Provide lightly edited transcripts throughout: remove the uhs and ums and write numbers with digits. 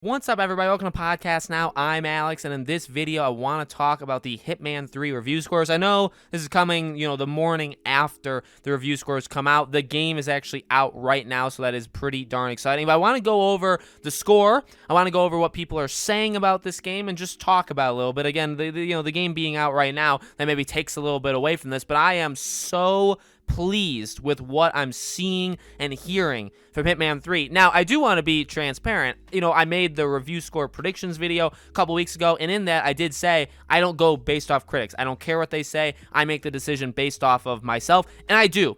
What's up, everybody? Welcome to Podcast Now. I'm Alex, and in this video, I want to talk about the Hitman 3 review scores. I know this is coming, the morning after the review scores come out. The game is actually out right now, so that is pretty darn exciting. But I want to go over the score. I want to go over what people are saying about this game and just talk about it a little bit. Again, the game being out right now, that maybe takes a little bit away from this, but I am so pleased with what I'm seeing and hearing from Hitman 3. Now, I do want to be transparent. I made the review score predictions video a couple weeks ago, and in that, I did say I don't go based off critics. I don't care what they say. I make the decision based off of myself, and I do.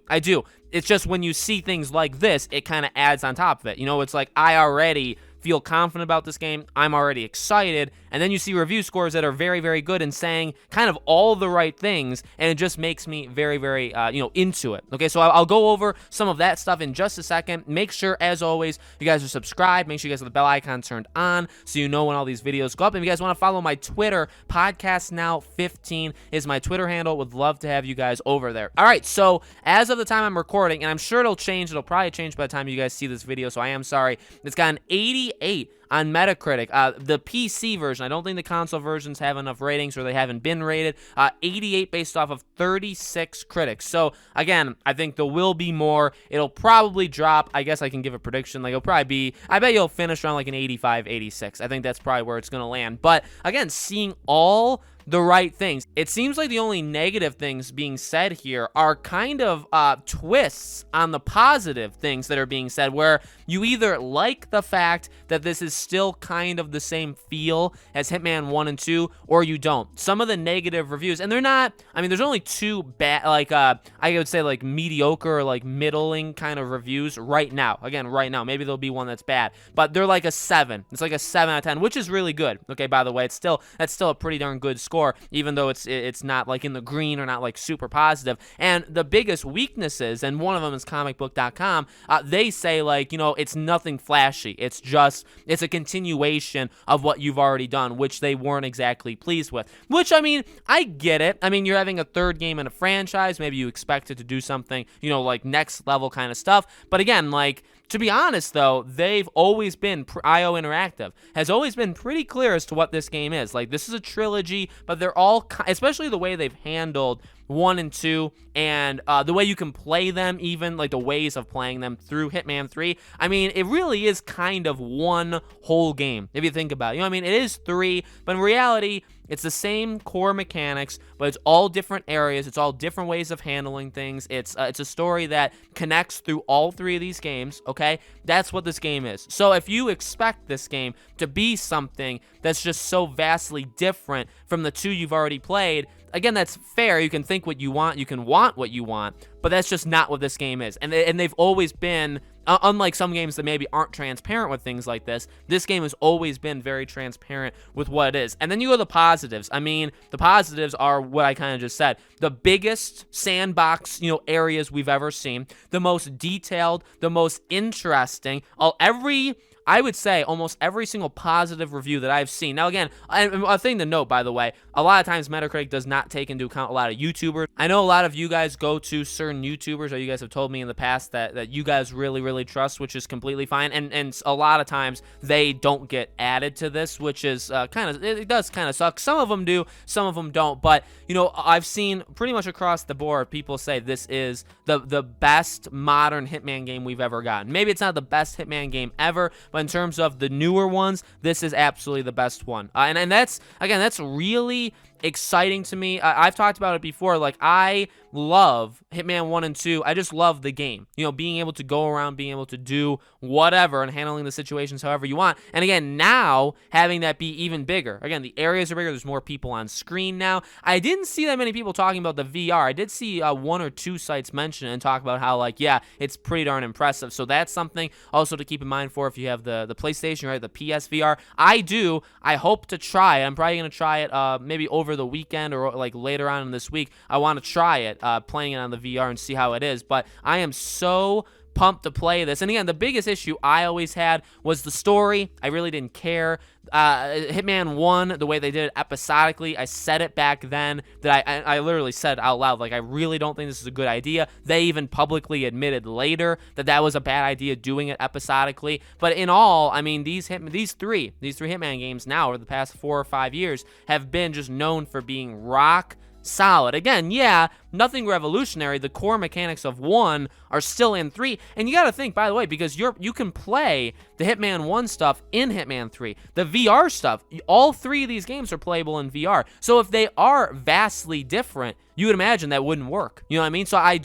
It's just when you see things like this, it kind of adds on top of it. It's like I already feel confident about this game. I'm already excited. And then you see review scores that are very, very good and saying kind of all the right things, and it just makes me very, very, into it. Okay, so I'll go over some of that stuff in just a second. Make sure, as always, you guys are subscribed. Make sure you guys have the bell icon turned on so you know when all these videos go up. And if you guys want to follow my Twitter, Podcast Now 15 is my Twitter handle. Would love to have you guys over there. All right, so as of the time I'm recording, and I'm sure it'll change. It'll probably change by the time you guys see this video, so I am sorry. It's got an 88 on Metacritic. The PC version, I don't think the console versions have enough ratings, or they haven't been rated. 88 based off of 36 critics. So again, I think there will be more. It'll probably drop. I guess I can give a prediction. Like, it'll probably be, I bet you'll finish around like an 85, 86. I think that's probably where it's going to land. But again, seeing all the right things. It seems like the only negative things being said here are kind of twists on the positive things that are being said, where you either like the fact that this is still kind of the same feel as Hitman 1 and 2, or you don't. Some of the negative reviews, and they're not, there's only two bad, I would say like mediocre or like middling kind of reviews right now. Again, right now, maybe there'll be one that's bad, but they're like a 7. It's like a 7 out of 10, which is really good. Okay, by the way, that's still a pretty darn good score, even though it's not like in the green or not like super positive. And the biggest weaknesses, and one of them is comicbook.com, they say like, it's nothing flashy. It's a continuation of what you've already done, which they weren't exactly pleased with. Which, I get it. You're having a third game in a franchise. Maybe you expect it to do something, like next level kind of stuff. But again, like, to be honest, though, they've always been, IO Interactive has always been pretty clear as to what this game is. Like, this is a trilogy, but they're all, especially the way they've handled 1 and 2, and the way you can play them, even like the ways of playing them through Hitman 3. It really is kind of one whole game, if you think about it. It is 3, but in reality, it's the same core mechanics, but it's all different areas. It's all different ways of handling things. It's a story that connects through all 3 of these games, okay? That's what this game is. So if you expect this game to be something that's just so vastly different from the 2 you've already played, again, that's fair. You can think what you want. You can want what you want, but that's just not what this game is. And they've always been, unlike some games that maybe aren't transparent with things like this game has always been very transparent with what it is. And then you go to the positives. The positives are what I kind of just said. The biggest sandbox, areas we've ever seen, the most detailed, the most interesting, I would say almost every single positive review that I've seen. Now, again, a thing to note, by the way, a lot of times Metacritic does not take into account a lot of YouTubers. I know a lot of you guys go to certain YouTubers, or you guys have told me in the past that you guys really, really trust, which is completely fine. And a lot of times they don't get added to this, which is it does kind of suck. Some of them do, some of them don't. But, I've seen pretty much across the board people say this is the best modern Hitman game we've ever gotten. Maybe it's not the best Hitman game ever, but in terms of the newer ones, this is absolutely the best one. And that's really exciting to me. I've talked about it before. Like, I love Hitman 1 and 2. I just love the game. Being able to go around, being able to do whatever, and handling the situations however you want. And again, now having that be even bigger. Again, the areas are bigger. There's more people on screen now. I didn't see that many people talking about the VR. I did see 1 or 2 sites mention it and talk about how, like, yeah, it's pretty darn impressive. So that's something also to keep in mind for if you have the PlayStation, right, the PSVR. I hope to try it. I'm probably going to try it maybe over the weekend or like later on in this week. I want to try it, playing it on the VR and see how it is. But I am so pumped to play this. And again, the biggest issue I always had was the story. I really didn't care. Hitman 1, the way they did it episodically, I said it back then that I literally said out loud, like, I really don't think this is a good idea. They even publicly admitted later that that was a bad idea, doing it episodically. But in all, I mean, these three Hitman games now, over the past 4 or 5 years, have been just known for being rock solid. Again, yeah, nothing revolutionary. The core mechanics of 1 are still in 3. And you got to think, by the way, because you can play the Hitman 1 stuff in Hitman 3. The VR stuff, all 3 of these games are playable in VR. So if they are vastly different, you would imagine that wouldn't work. You know what I mean? So I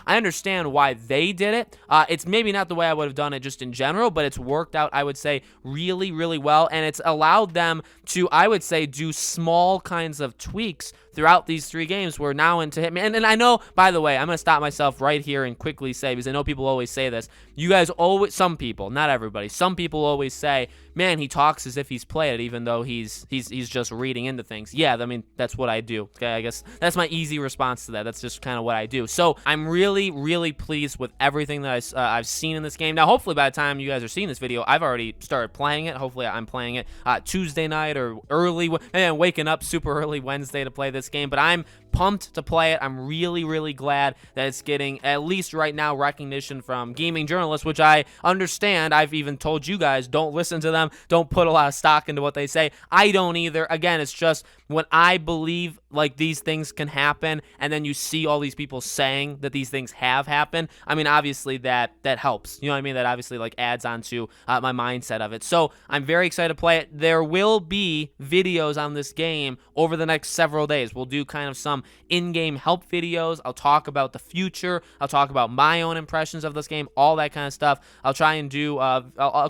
understand why they did it. It's maybe not the way I would have done it just in general, but it's worked out, I would say, really, really well. And it's allowed them to, I would say, do small kinds of tweaks throughout these 3 games. We're now into Hitman. And I know, by the way, I'm going to stop myself right here and quickly say, because I know people always say this, you guys always, some people, not everybody, some people always say, man, he talks as if he's played it, even though he's just reading into things. Yeah, I mean, that's what I do. Okay, I guess that's my easy response to that. That's just kind of what I do. So I'm really, really pleased with everything that I've seen in this game. Now, hopefully by the time you guys are seeing this video, I've already started playing it. Hopefully I'm playing it Tuesday night or early, and waking up super early Wednesday to play this game. But I'm pumped to play it. I'm really, really glad that it's getting, at least right now, recognition from gaming journalists, which I understand. I've even told you guys, don't listen to them. Don't put a lot of stock into what they say. I don't either. Again, it's just when I believe like these things can happen, and then you see all these people saying that these things have happened, I mean, obviously that helps. You know what I mean? That obviously like adds on to my mindset of it. So I'm very excited to play it. There will be videos on this game over the next several days. We'll do kind of some in-game help videos. I'll talk about the future. I'll talk about my own impressions of this game, all that kind of stuff. I'll try and do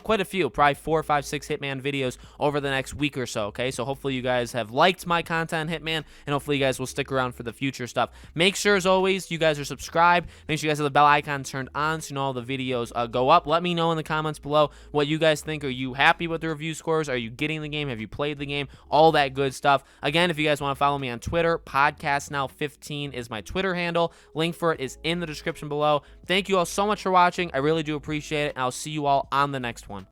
quite a few, probably 4, 5, 6 Hitman videos over the next week or so, okay? So hopefully you guys have liked my content, Hitman, and hopefully you guys will stick around for the future stuff. Make sure, as always, you guys are subscribed. Make sure you guys have the bell icon turned on so you know all the videos go up. Let me know in the comments below what you guys think. Are you happy with the review scores? Are you getting the game? Have you played the game? All that good stuff. Again, if you guys want to follow me on Twitter, podcastnow15 is my Twitter handle. Link for it is in the description below. Thank you all so much for watching. I really do appreciate it, and I'll see you all on the next one.